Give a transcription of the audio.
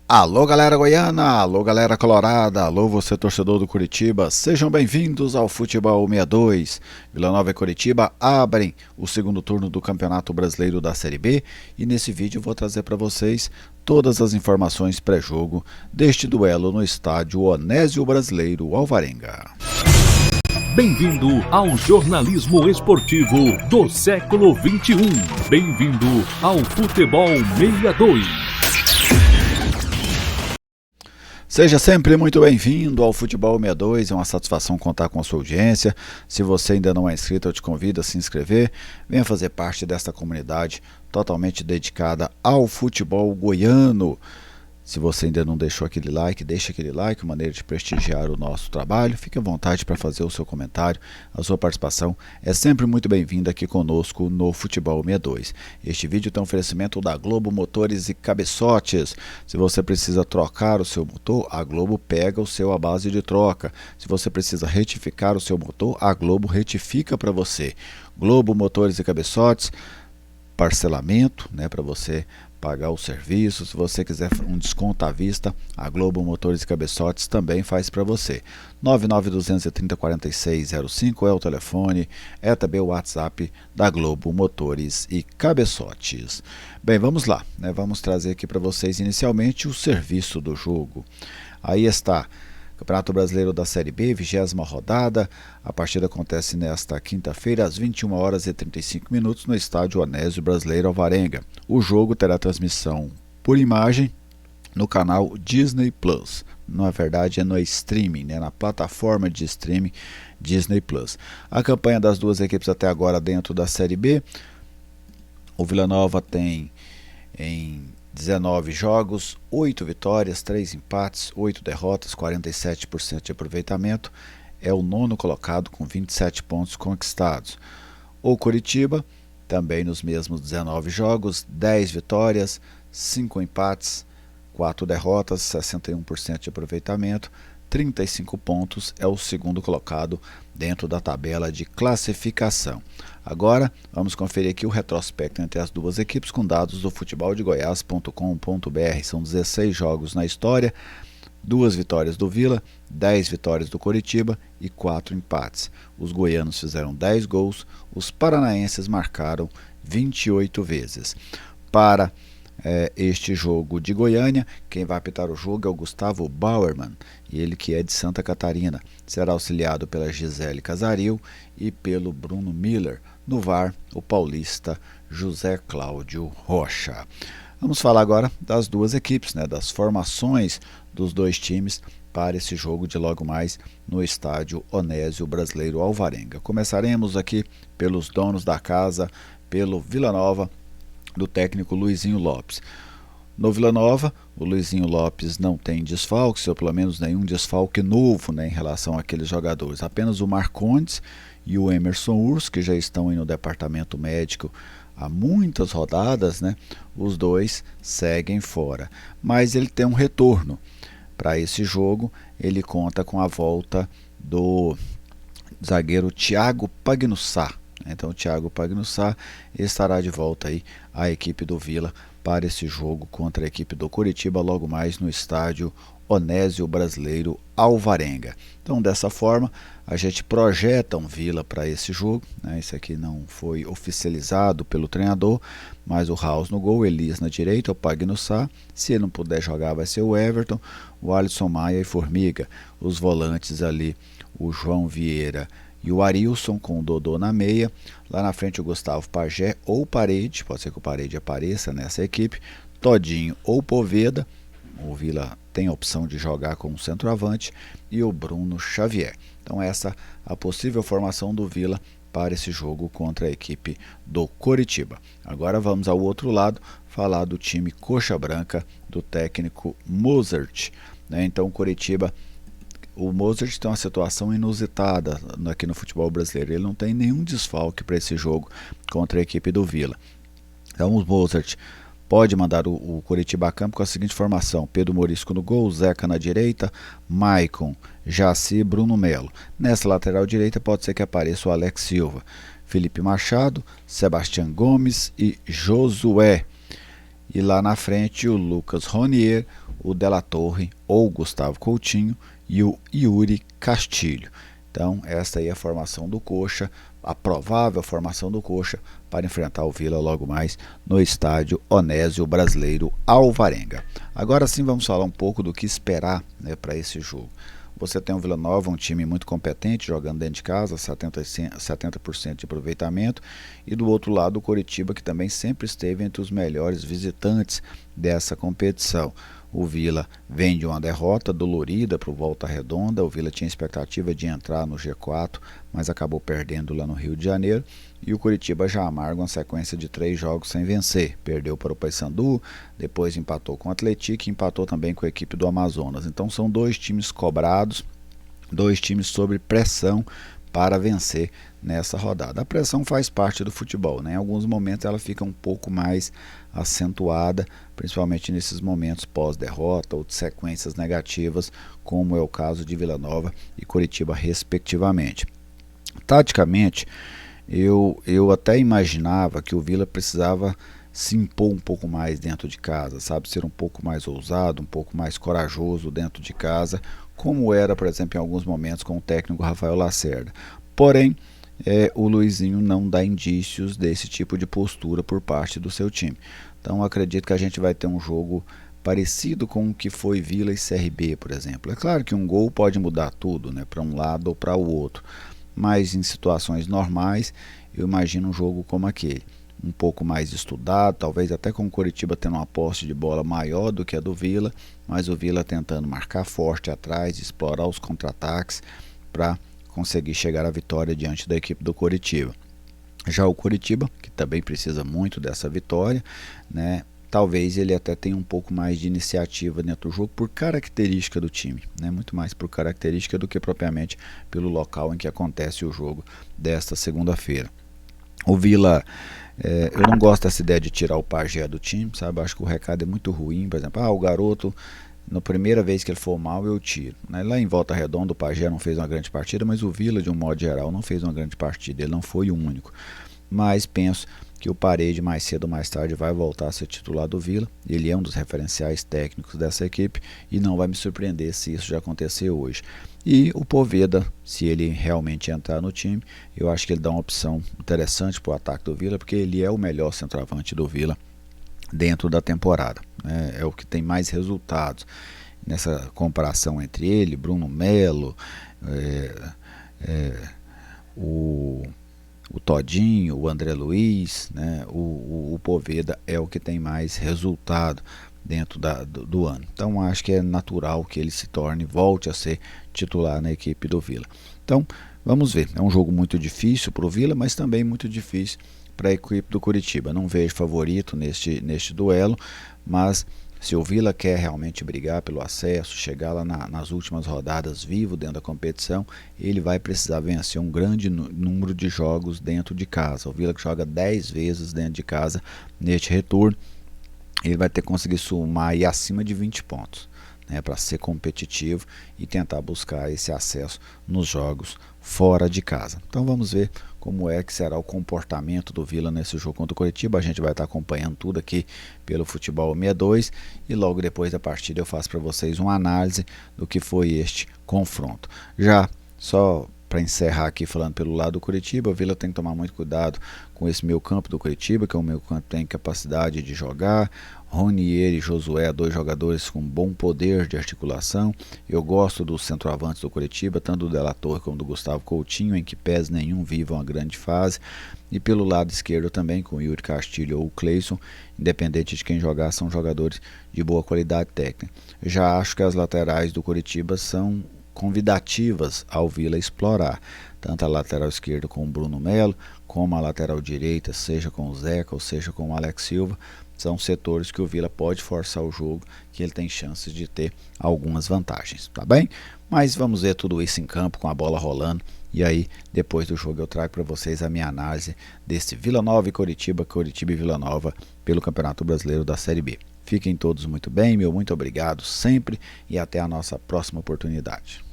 Alô galera goiana, alô galera colorada, alô você torcedor do Curitiba, sejam bem-vindos ao Futebol 62. Vila Nova e Curitiba abrem o segundo turno do Campeonato Brasileiro da Série B e nesse vídeo vou trazer para vocês todas as informações pré-jogo deste duelo no estádio Onésio Brasileiro Alvarenga. Bem-vindo ao jornalismo esportivo do século XXI. Bem-vindo ao Futebol 62. Seja sempre muito bem-vindo ao Futebol 62, é uma satisfação contar com a sua audiência. Se você ainda não é inscrito, eu te convido a se inscrever. Venha fazer parte desta comunidade totalmente dedicada ao futebol goiano. Se você ainda não deixou aquele like, deixa aquele like, maneira de prestigiar o nosso trabalho. Fique à vontade para fazer o seu comentário. A sua participação é sempre muito bem-vinda aqui conosco no Futebol 62. Este vídeo tem um oferecimento da Globo Motores e Cabeçotes. Se você precisa trocar o seu motor, a Globo pega o seu à base de troca. Se você precisa retificar o seu motor, a Globo retifica para você. Globo Motores e Cabeçotes, parcelamento, para você pagar o serviço. Se você quiser um desconto à vista, a Globo Motores e Cabeçotes também faz para você. 99230-4605 é o telefone, é também o WhatsApp da Globo Motores e Cabeçotes. Bem, vamos lá, vamos trazer aqui para vocês inicialmente o serviço do jogo. Aí está. Campeonato Brasileiro da Série B, 20ª rodada. A partida acontece nesta quinta-feira, às 21h35 no estádio Onésio Brasileiro Alvarenga. O jogo terá transmissão por imagem no canal Disney Plus. Na verdade, é no streaming, na plataforma de streaming Disney Plus. A campanha das duas equipes até agora dentro da Série B. O Vila Nova tem em 19 jogos, 8 vitórias, 3 empates, 8 derrotas, 47% de aproveitamento. É o nono colocado com 27 pontos conquistados. O Curitiba, também nos mesmos 19 jogos, 10 vitórias, 5 empates, 4 derrotas, 61% de aproveitamento, 35 pontos, é o segundo colocado dentro da tabela de classificação. Agora, vamos conferir aqui o retrospecto entre as duas equipes com dados do futeboldegoias.com.br. São 16 jogos na história, 2 vitórias do Vila, 10 vitórias do Curitiba e 4 empates. Os goianos fizeram 10 gols, os paranaenses marcaram 28 vezes. Para este jogo de Goiânia, quem vai apitar o jogo é o Gustavo Bauerman, ele que é de Santa Catarina. Será auxiliado pela Gisele Casaril e pelo Bruno Miller. No VAR, o paulista José Cláudio Rocha. Vamos falar agora das duas equipes, das formações dos dois times para esse jogo de logo mais no estádio Onésio Brasileiro Alvarenga. Começaremos aqui pelos donos da casa, pelo Vila Nova, do técnico Luizinho Lopes. No Vila Nova, o Luizinho Lopes não tem desfalques, ou pelo menos nenhum desfalque novo em relação àqueles jogadores. Apenas o Marcondes e o Emerson Urso, que já estão no departamento médico há muitas rodadas, os dois seguem fora. Mas ele tem um retorno. Para esse jogo, ele conta com a volta do zagueiro Thiago Pagnussá. Então o Thiago Pagnussá estará de volta aí à equipe do Vila para esse jogo contra a equipe do Curitiba logo mais no estádio Onésio Brasileiro Alvarenga. Então dessa forma a gente projeta um Vila para esse jogo. Esse aqui não foi oficializado pelo treinador, mas o House no gol, Elias na direita, o Pagnussá. Se ele não puder jogar vai ser o Everton, o Alisson Maia e Formiga. Os volantes ali, o João Vieira e o Arilson com o Dodô na meia. Lá na frente o Gustavo Pajé ou Parede, pode ser que o Parede apareça nessa equipe. Todinho ou Poveda, o Vila tem a opção de jogar com o centroavante, e o Bruno Xavier. Então essa a possível formação do Vila para esse jogo contra a equipe do Coritiba. Agora vamos ao outro lado, falar do time Coxa Branca, do técnico Mozart. Então o Coritiba, o Mozart tem uma situação inusitada aqui no futebol brasileiro. Ele não tem nenhum desfalque para esse jogo contra a equipe do Vila. Então o Mozart pode mandar o Coritiba a campo com a seguinte formação: Pedro Morisco no gol, Zeca na direita, Maicon, Jaci, Bruno Melo. Nessa lateral direita pode ser que apareça o Alex Silva, Felipe Machado, Sebastião Gomes e Josué. E lá na frente o Lucas Ronier, o De La Torre ou o Gustavo Coutinho e o Yuri Castilho. Então esta aí é a formação do Coxa, a provável formação do Coxa para enfrentar o Vila logo mais no estádio Onésio Brasileiro Alvarenga. Agora sim vamos falar um pouco do que esperar, né, para esse jogo. Você tem o Vila Nova, um time muito competente, jogando dentro de casa, 70% de aproveitamento, e do outro lado o Coritiba, que também sempre esteve entre os melhores visitantes dessa competição. O Vila vem de uma derrota dolorida para o Volta Redonda. O Vila tinha expectativa de entrar no G4, mas acabou perdendo lá no Rio de Janeiro. E o Coritiba já amarga uma sequência de 3 jogos sem vencer. Perdeu para o Paysandu, depois empatou com o Atlético e empatou também com a equipe do Amazonas. Então são 2 times cobrados, 2 times sob pressão para vencer nessa rodada. A pressão faz parte do futebol, né? Em alguns momentos ela fica um pouco mais acentuada, principalmente nesses momentos pós-derrota ou de sequências negativas, como é o caso de Vila Nova e Coritiba respectivamente. Taticamente, eu até imaginava que o Vila precisava se impor um pouco mais dentro de casa, sabe, ser um pouco mais ousado, um pouco mais corajoso dentro de casa, como era, por exemplo, em alguns momentos com o técnico Rafael Lacerda. Porém, o Luizinho não dá indícios desse tipo de postura por parte do seu time. Então acredito que a gente vai ter um jogo parecido com o que foi Vila e CRB, por exemplo. É claro que um gol pode mudar tudo, né, para um lado ou para o outro, mas em situações normais eu imagino um jogo como aquele, um pouco mais estudado, talvez até com o Coritiba tendo uma posse de bola maior do que a do Vila, mas o Vila tentando marcar forte atrás, explorar os contra-ataques para conseguir chegar à vitória diante da equipe do Coritiba. Já o Coritiba, que também precisa muito dessa vitória, né, talvez ele até tenha um pouco mais de iniciativa dentro do jogo por característica do time, né, muito mais por característica do que propriamente pelo local em que acontece o jogo desta segunda-feira. O Vila, eu não gosto dessa ideia de tirar o Pajé do time, sabe? Acho que o recado é muito ruim, por exemplo, o garoto, na primeira vez que ele for mal eu tiro, né? Lá em Volta Redonda o Pajé não fez uma grande partida, mas o Vila de um modo geral não fez uma grande partida, ele não foi o único. Mas penso que o Parede mais cedo ou mais tarde vai voltar a ser titular do Vila, ele é um dos referenciais técnicos dessa equipe e não vai me surpreender se isso já acontecer hoje. E o Poveda, se ele realmente entrar no time, eu acho que ele dá uma opção interessante para o ataque do Vila, porque ele é o melhor centroavante do Vila dentro da temporada, né? É o que tem mais resultados nessa comparação entre ele, Bruno Melo, o Todinho, o André Luiz, né? O Poveda é o que tem mais resultado dentro do ano. Então acho que é natural que ele volte a ser titular na equipe do Vila. Então vamos ver, é um jogo muito difícil para o Vila, mas também muito difícil para a equipe do Coritiba. Não vejo favorito neste duelo, mas se o Vila quer realmente brigar pelo acesso, chegar lá nas últimas rodadas vivo dentro da competição, ele vai precisar vencer um grande número de jogos dentro de casa. O Vila que joga 10 vezes dentro de casa neste retorno, ele vai ter que conseguir somar aí acima de 20 pontos, né, para ser competitivo e tentar buscar esse acesso nos jogos fora de casa. Então vamos ver como é que será o comportamento do Vila nesse jogo contra o Coritiba. A gente vai estar acompanhando tudo aqui pelo Futebol 62 e logo depois da partida eu faço para vocês uma análise do que foi este confronto. Já só para encerrar aqui falando pelo lado do Coritiba, o Vila tem que tomar muito cuidado com esse meio campo do Coritiba, que é um meio campo que tem capacidade de jogar. Ronier e Josué, 2 jogadores com bom poder de articulação. Eu gosto dos centroavantes do Coritiba, tanto do De La Torre como do Gustavo Coutinho, em que pés nenhum vivam uma grande fase. E pelo lado esquerdo também, com o Yuri Castilho ou o Cleison, independente de quem jogar, são jogadores de boa qualidade técnica. Já acho que as laterais do Coritiba são convidativas ao Vila explorar, tanto a lateral esquerda com o Bruno Melo, como a lateral direita, seja com o Zeca ou seja com o Alex Silva. São setores que o Vila pode forçar o jogo, que ele tem chances de ter algumas vantagens, tá bem? Mas vamos ver tudo isso em campo, com a bola rolando, e aí depois do jogo eu trago para vocês a minha análise desse Vila Nova e Coritiba, Coritiba e Vila Nova pelo Campeonato Brasileiro da Série B. Fiquem todos muito bem, meu muito obrigado sempre e até a nossa próxima oportunidade.